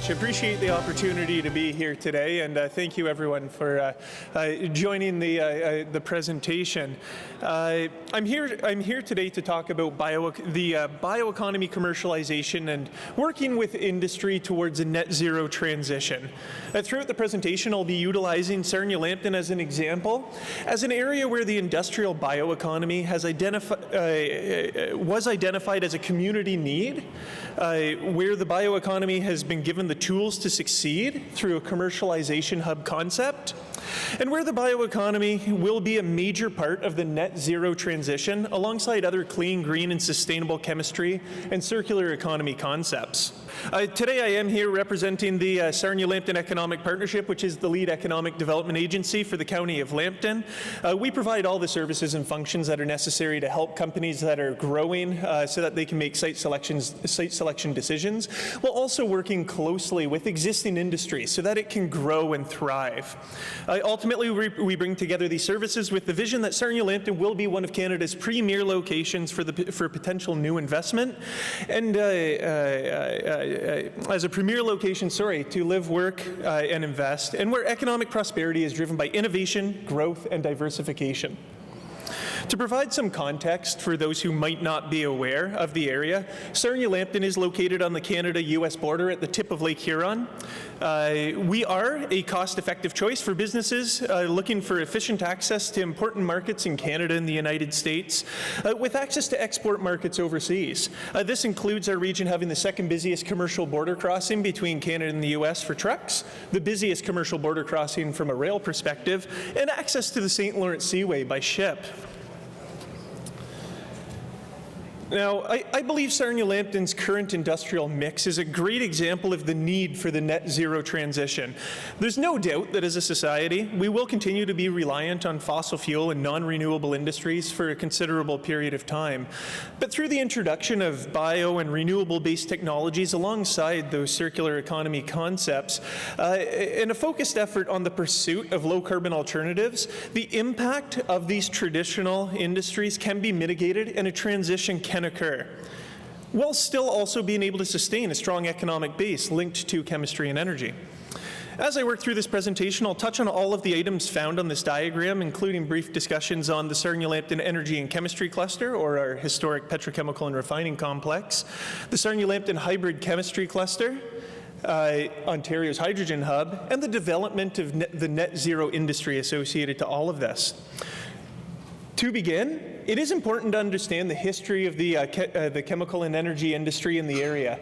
much. I appreciate the opportunity to be here today, and thank you everyone for joining the presentation. I'm here today to talk about the bioeconomy commercialization and working with industry towards a net zero transition. Throughout the presentation, I'll be utilizing Sarnia-Lambton as an example, as an area where the industrial bioeconomy has was identified as a community need, where the bioeconomy has been given the tools to succeed through a commercialization hub concept, and where the bioeconomy will be a major part of the net zero transition alongside other clean, green, and sustainable chemistry and circular economy concepts. Today I am here representing the Sarnia-Lambton Economic Partnership, which is the lead economic development agency for the County of Lambton. We provide all the services and functions that are necessary to help companies that are growing so that they can make site selection decisions, while also working closely with existing industries so that it can grow and thrive. Ultimately, we bring together these services with the vision that Sarnia-Lambton will be one of Canada's premier locations for potential new investment, and as a premier location, to live, work, and invest, and where economic prosperity is driven by innovation, growth, and diversification. To provide some context for those who might not be aware of the area, Sarnia-Lambton is located on the Canada-US border at the tip of Lake Huron. We are a cost-effective choice for businesses looking for efficient access to important markets in Canada and the United States, with access to export markets overseas. This includes our region having the second busiest commercial border crossing between Canada and the US for trucks, the busiest commercial border crossing from a rail perspective, and access to the St. Lawrence Seaway by ship. Now, I believe Sarnia-Lambton's current industrial mix is a great example of the need for the net zero transition. There's no doubt that as a society, we will continue to be reliant on fossil fuel and non-renewable industries for a considerable period of time. But through the introduction of bio and renewable-based technologies alongside those circular economy concepts, and a focused effort on the pursuit of low-carbon alternatives, the impact of these traditional industries can be mitigated and a transition can occur, while still also being able to sustain a strong economic base linked to chemistry and energy. As I work through this presentation, I'll touch on all of the items found on this diagram, including brief discussions on the Sarnia-Lambton Energy and Chemistry Cluster, or our historic petrochemical and refining complex, the Sarnia-Lambton Hybrid Chemistry Cluster, Ontario's Hydrogen Hub, and the development of the net zero industry associated to all of this. To begin, it is important to understand the history of the chemical and energy industry in the area.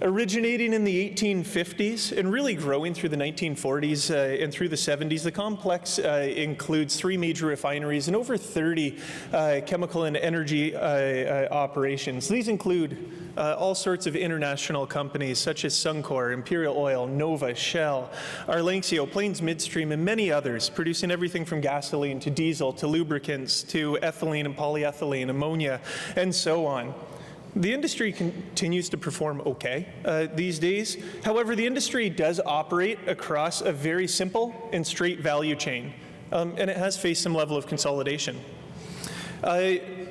Originating in the 1850s and really growing through the 1940s and through the 70s, the complex includes 3 major refineries and over 30 chemical and energy operations. These include all sorts of international companies such as Suncor, Imperial Oil, Nova, Shell, Arlanxeo, Plains Midstream, and many others, producing everything from gasoline to diesel to lubricants to ethylene and polyethylene, ammonia, and so on. The industry continues to perform okay these days. However, the industry does operate across a very simple and straight value chain, and it has faced some level of consolidation.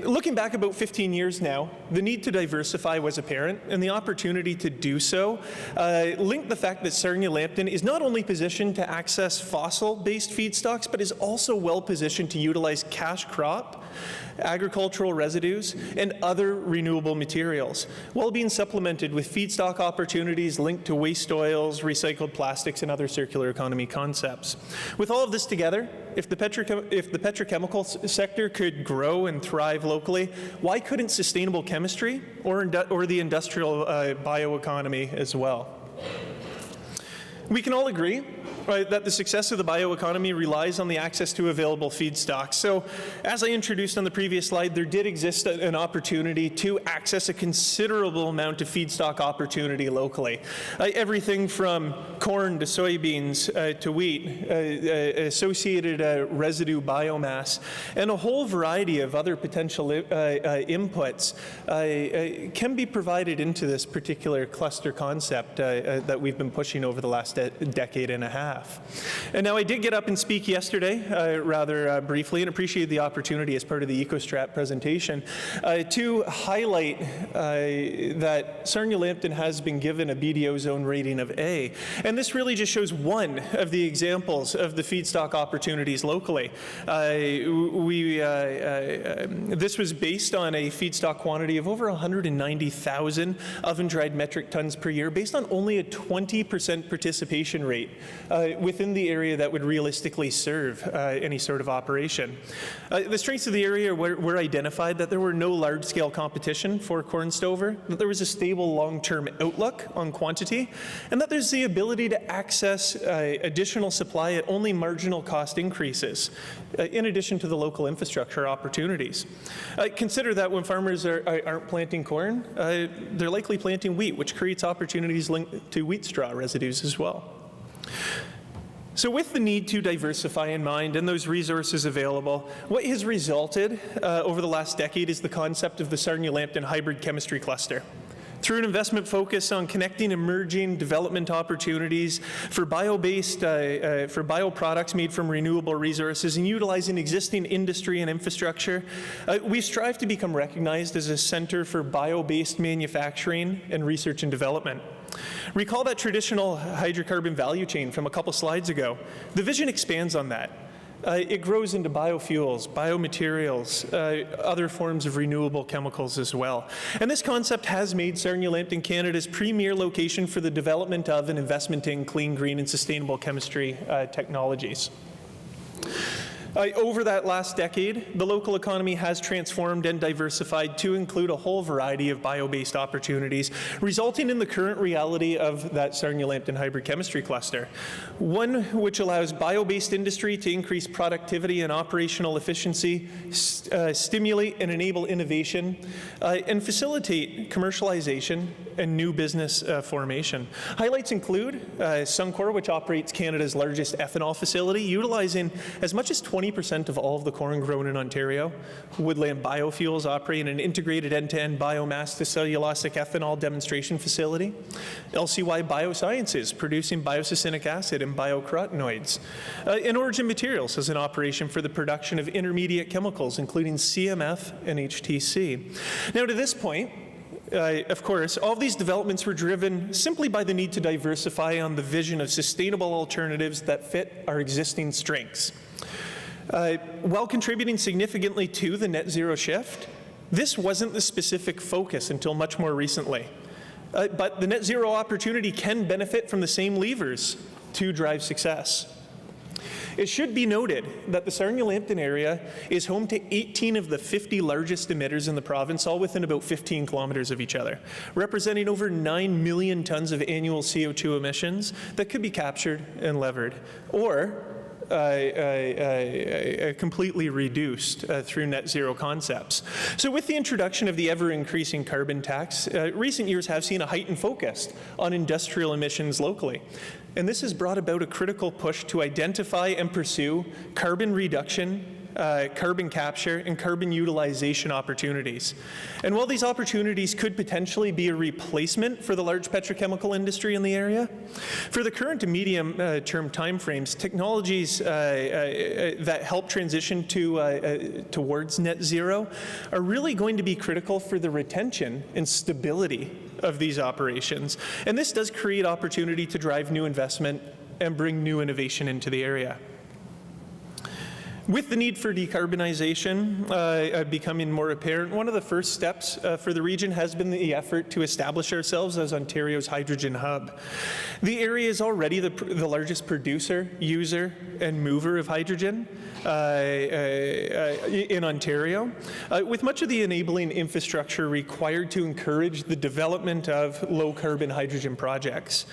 Looking back about 15 years now, the need to diversify was apparent, and the opportunity to do so linked the fact that Sarnia-Lambton is not only positioned to access fossil-based feedstocks, but is also well-positioned to utilize cash crop, agricultural residues, and other renewable materials, while being supplemented with feedstock opportunities linked to waste oils, recycled plastics, and other circular economy concepts. With all of this together, if the petrochemical sector could grow and thrive locally, why couldn't sustainable chemistry or the industrial bioeconomy as well? We can all agree that the success of the bioeconomy relies on the access to available feedstocks. So, as I introduced on the previous slide, there did exist an opportunity to access a considerable amount of feedstock opportunity locally. Everything from corn to soybeans to wheat, associated residue biomass, and a whole variety of other potential inputs can be provided into this particular cluster concept that we've been pushing over the last last decade and a half. And now I did get up and speak yesterday, rather briefly, and appreciate the opportunity as part of the EcoStrat presentation to highlight that Sarnia-Lambton has been given a BDO zone rating of A. And this really just shows one of the examples of the feedstock opportunities locally. This was based on a feedstock quantity of over 190,000 oven-dried metric tons per year, based on only a 20% participation rate within the area that would realistically serve any sort of operation. The strengths of the area were identified that there were no large-scale competition for corn stover, that there was a stable long-term outlook on quantity, and that there's the ability to access additional supply at only marginal cost increases, in addition to the local infrastructure opportunities. Consider that when farmers aren't planting corn, they're likely planting wheat, which creates opportunities linked to wheat straw residues as well. So with the need to diversify in mind and those resources available, what has resulted over the last decade is the concept of the Sarnia-Lambton Hybrid Chemistry Cluster. Through an investment focus on connecting emerging development opportunities for bio-based, for bioproducts made from renewable resources and utilizing existing industry and infrastructure, we strive to become recognized as a center for bio-based manufacturing and research and development. Recall that traditional hydrocarbon value chain from a couple slides ago. The vision expands on that. It grows into biofuels, biomaterials, other forms of renewable chemicals as well. And this concept has made Sarnia-Lambton Canada's premier location for the development of and investment in clean, green, and sustainable chemistry technologies. Over that last decade, the local economy has transformed and diversified to include a whole variety of bio-based opportunities, resulting in the current reality of that Sarnia-Lambton Hybrid Chemistry Cluster. One which allows bio-based industry to increase productivity and operational efficiency, stimulate and enable innovation, and facilitate commercialization and new business formation. Highlights include Suncor, which operates Canada's largest ethanol facility, utilizing as much as 20% of all of the corn grown in Ontario. Woodland Biofuels operate an integrated end-to-end biomass to cellulosic ethanol demonstration facility. LCY Biosciences, producing biosuccinic acid and biocarotenoids. And Origin Materials has an operation for the production of intermediate chemicals, including CMF and HTC. Now, to this point, of course, all of these developments were driven simply by the need to diversify on the vision of sustainable alternatives that fit our existing strengths. While contributing significantly to the net zero shift, this wasn't the specific focus until much more recently. But the net zero opportunity can benefit from the same levers to drive success. It should be noted that the Sarnia-Lambton area is home to 18 of the 50 largest emitters in the province, all within about 15 kilometers of each other, representing over 9 million tons of annual CO2 emissions that could be captured and levered, or completely reduced through net zero concepts. So with the introduction of the ever-increasing carbon tax, recent years have seen a heightened focus on industrial emissions locally. And this has brought about a critical push to identify and pursue carbon reduction, carbon capture, and carbon utilization opportunities. And while these opportunities could potentially be a replacement for the large petrochemical industry in the area, for the current to medium-term timeframes, technologies that help transition towards net zero are really going to be critical for the retention and stability of these operations. And this does create opportunity to drive new investment and bring new innovation into the area. With the need for decarbonization becoming more apparent, one of the first steps for the region has been the effort to establish ourselves as Ontario's hydrogen hub. The area is already the largest producer, user, and mover of hydrogen in Ontario, with much of the enabling infrastructure required to encourage the development of low-carbon hydrogen projects.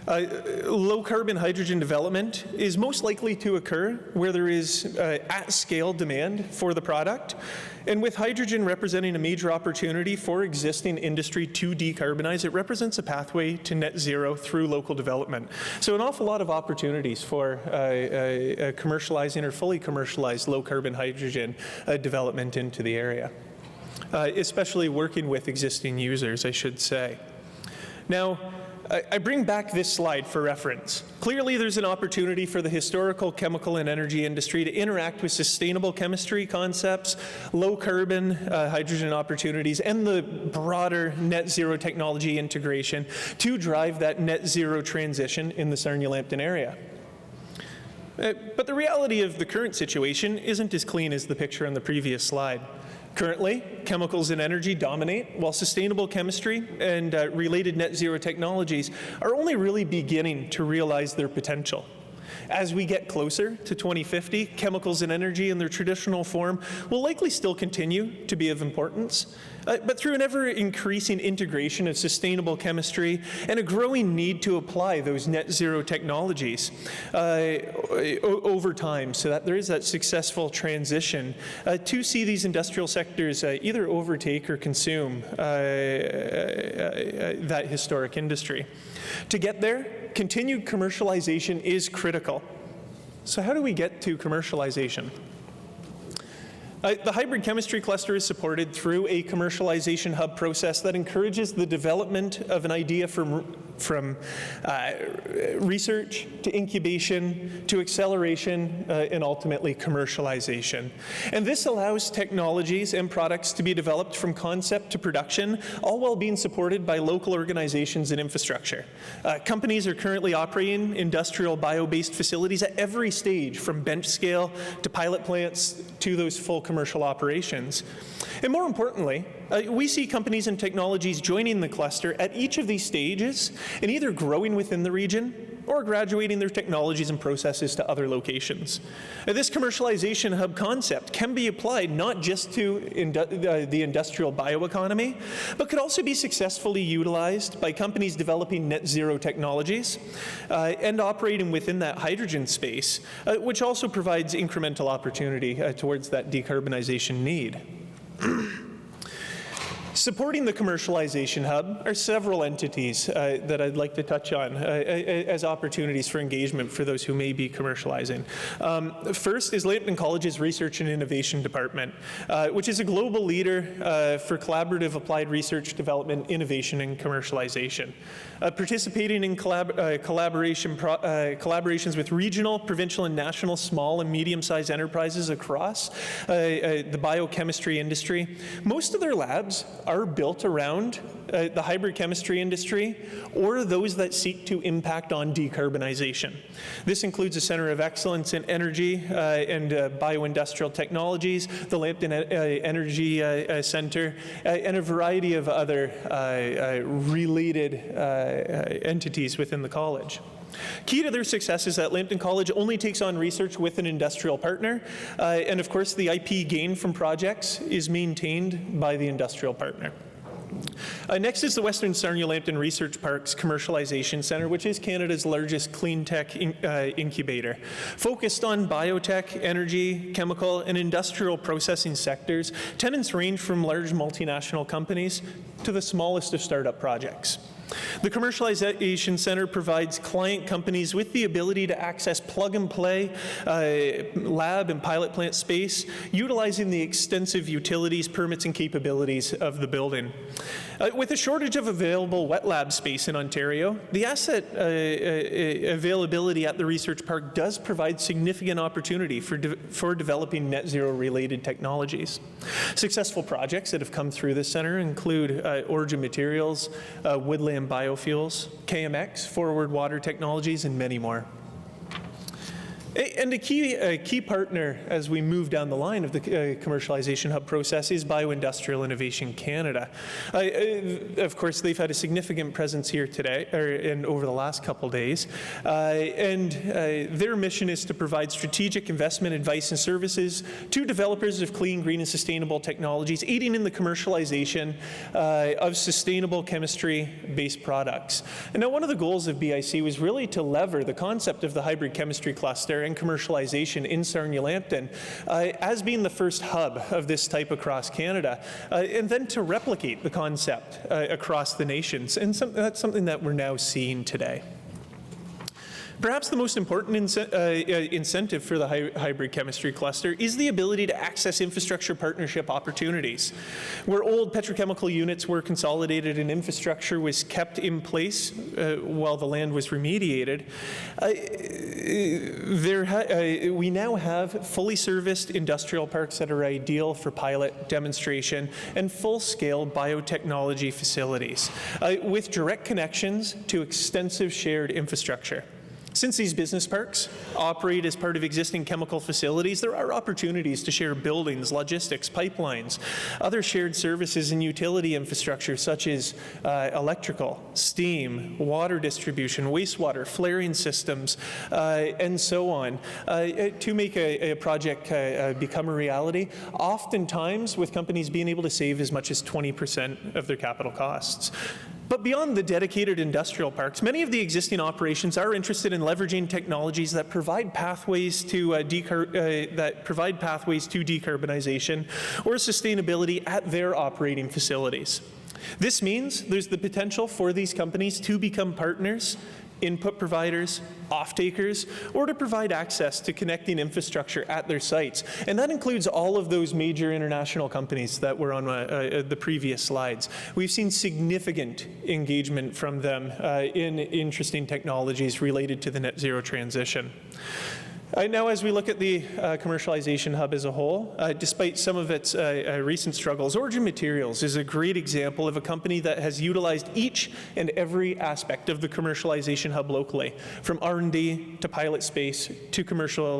Low-carbon hydrogen development is most likely to occur where there is at-scale demand for the product, and with hydrogen representing a major opportunity for existing industry to decarbonize, it represents a pathway to net zero through local development. So an awful lot of opportunities for commercializing or fully commercialized low-carbon hydrogen development into the area, especially working with existing users, I should say. Now, I bring back this slide for reference. Clearly, there's an opportunity for the historical chemical and energy industry to interact with sustainable chemistry concepts, low carbon hydrogen opportunities, and the broader net zero technology integration to drive that net zero transition in the Sarnia-Lambton area. But the reality of the current situation isn't as clean as the picture on the previous slide. Currently, chemicals and energy dominate, while sustainable chemistry and related net zero technologies are only really beginning to realize their potential. As we get closer to 2050, chemicals and energy in their traditional form will likely still continue to be of importance, but through an ever-increasing integration of sustainable chemistry and a growing need to apply those net zero technologies over time so that there is that successful transition to see these industrial sectors either overtake or consume that historic industry. To get there, continued commercialization is critical. So how do we get to commercialization? The hybrid chemistry cluster is supported through a commercialization hub process that encourages the development of an idea from research to incubation to acceleration and ultimately commercialization. And this allows technologies and products to be developed from concept to production, all while being supported by local organizations and infrastructure. Companies are currently operating industrial bio-based facilities at every stage, from bench scale to pilot plants to those full commercial operations. And more importantly, we see companies and technologies joining the cluster at each of these stages and either growing within the region or graduating their technologies and processes to other locations. This commercialization hub concept can be applied not just to the industrial bioeconomy, but could also be successfully utilized by companies developing net zero technologies and operating within that hydrogen space, which also provides incremental opportunity towards that decarbonization need. Supporting the commercialization hub are several entities that I'd like to touch on as opportunities for engagement for those who may be commercializing. First is Lambton College's Research and Innovation Department, which is a global leader for collaborative applied research, development, innovation, and commercialization. Participating in collaborations with regional, provincial, and national small and medium-sized enterprises across the biochemistry industry. Most of their labs are built around the hybrid chemistry industry or those that seek to impact on decarbonization. This includes a Center of Excellence in Energy and Bioindustrial Technologies, the Lambton Energy Center, and a variety of other related entities within the college. Key to their success is that Lambton College only takes on research with an industrial partner, and of course the IP gained from projects is maintained by the industrial partner. Next is the Western Sarnia-Lambton Research Park's Commercialization Centre, which is Canada's largest clean tech incubator. Focused on biotech, energy, chemical, and industrial processing sectors, tenants range from large multinational companies to the smallest of startup projects. The Commercialization Centre provides client companies with the ability to access plug-and-play lab and pilot plant space, utilizing the extensive utilities, permits, and capabilities of the building. With a shortage of available wet lab space in Ontario, the asset availability at the research park does provide significant opportunity for developing net zero related technologies. Successful projects that have come through this centre include Origin Materials, Woodland Biofuels, KMX, Forward Water Technologies, and many more. And a key partner as we move down the line of the commercialization hub process is Bioindustrial Innovation Canada. Of course, they've had a significant presence here today, and over the last couple days, and their mission is to provide strategic investment advice and services to developers of clean, green, and sustainable technologies, aiding in the commercialization of sustainable chemistry-based products. And now, one of the goals of BIC was really to lever the concept of the hybrid chemistry cluster and commercialization in Sarnia-Lambton as being the first hub of this type across Canada, and then to replicate the concept across the nations. And that's something that we're now seeing today. Perhaps the most important incentive for the hybrid chemistry cluster is the ability to access infrastructure partnership opportunities. Where old petrochemical units were consolidated and infrastructure was kept in place while the land was remediated, we now have fully serviced industrial parks that are ideal for pilot, demonstration, and full-scale biotechnology facilities, with direct connections to extensive shared infrastructure. Since these business parks operate as part of existing chemical facilities, there are opportunities to share buildings, logistics, pipelines, other shared services and utility infrastructure such as electrical, steam, water distribution, wastewater, flaring systems, and so on, to make a project become a reality, oftentimes with companies being able to save as much as 20% of their capital costs. But beyond the dedicated industrial parks, many of the existing operations are interested in leveraging technologies that provide pathways to decarbonization or sustainability at their operating facilities. This means there's the potential for these companies to become partners, input providers, off-takers, or to provide access to connecting infrastructure at their sites. And that includes all of those major international companies that were on the previous slides. We've seen significant engagement from them in interesting technologies related to the net zero transition. Now, as we look at the commercialization hub as a whole, despite some of its recent struggles, Origin Materials is a great example of a company that has utilized each and every aspect of the commercialization hub locally, from R&D to pilot space to commercial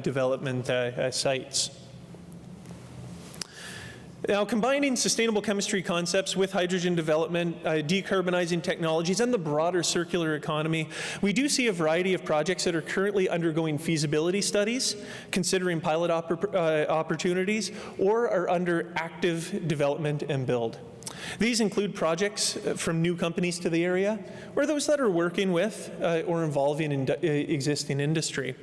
development sites. Now, combining sustainable chemistry concepts with hydrogen development, decarbonizing technologies, and the broader circular economy, we do see a variety of projects that are currently undergoing feasibility studies, considering pilot opportunities, or are under active development and build. These include projects from new companies to the area, or those that are working with or involving existing industry.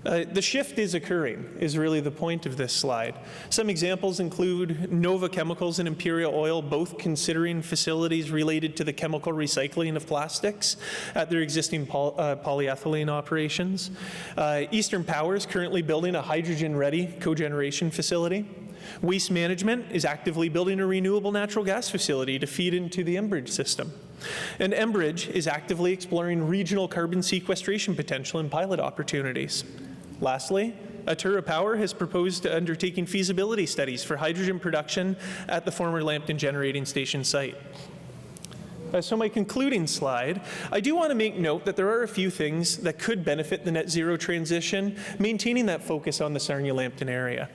The shift is occurring, is really the point of this slide. Some examples include Nova Chemicals and Imperial Oil, both considering facilities related to the chemical recycling of plastics at their existing polyethylene operations. Eastern Power is currently building a hydrogen-ready cogeneration facility. Waste Management is actively building a renewable natural gas facility to feed into the Enbridge system. And Enbridge is actively exploring regional carbon sequestration potential and pilot opportunities. Lastly, Atura Power has proposed undertaking feasibility studies for hydrogen production at the former Lambton generating station site. So my concluding slide, I do want to make note that there are a few things that could benefit the net zero transition, maintaining that focus on the Sarnia-Lambton area.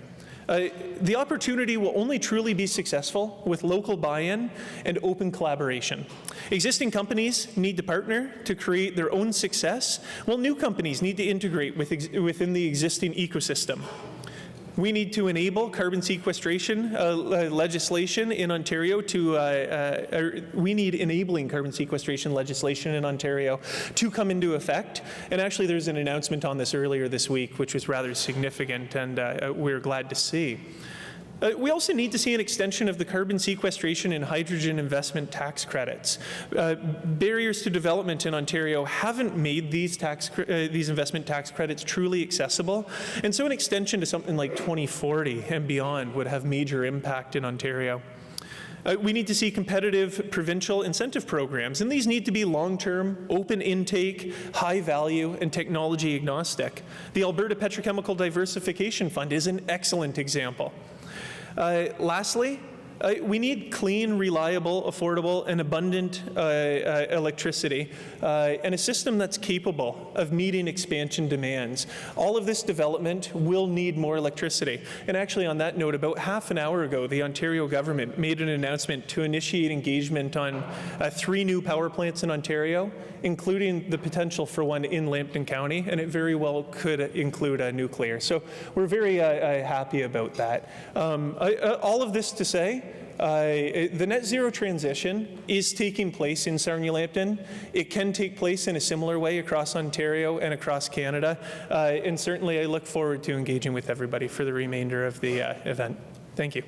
The opportunity will only truly be successful with local buy-in and open collaboration. Existing companies need to partner to create their own success, while new companies need to integrate within the existing ecosystem. We need to enable carbon sequestration legislation in Ontario we need enabling carbon sequestration legislation in Ontario to come into effect. And actually there's an announcement on this earlier this week, which was rather significant, and we're glad to see. We also need to see an extension of the carbon sequestration and hydrogen investment tax credits. Barriers to development in Ontario haven't made these investment tax credits truly accessible, and so an extension to something like 2040 and beyond would have major impact in Ontario. We need to see competitive provincial incentive programs, and these need to be long-term, open intake, high value, and technology agnostic. The Alberta Petrochemical Diversification Fund is an excellent example. Lastly, we need clean, reliable, affordable, and abundant electricity, and a system that's capable of meeting expansion demands. All of this development will need more electricity. And actually, on that note, about half an hour ago, the Ontario government made an announcement to initiate engagement on 3 new power plants in Ontario, including the potential for one in Lambton County, and it very well could include nuclear. So we're very happy about that. All of this to say, the net zero transition is taking place in Sarnia-Lambton. It can take place in a similar way across Ontario and across Canada. And certainly I look forward to engaging with everybody for the remainder of the event. Thank you.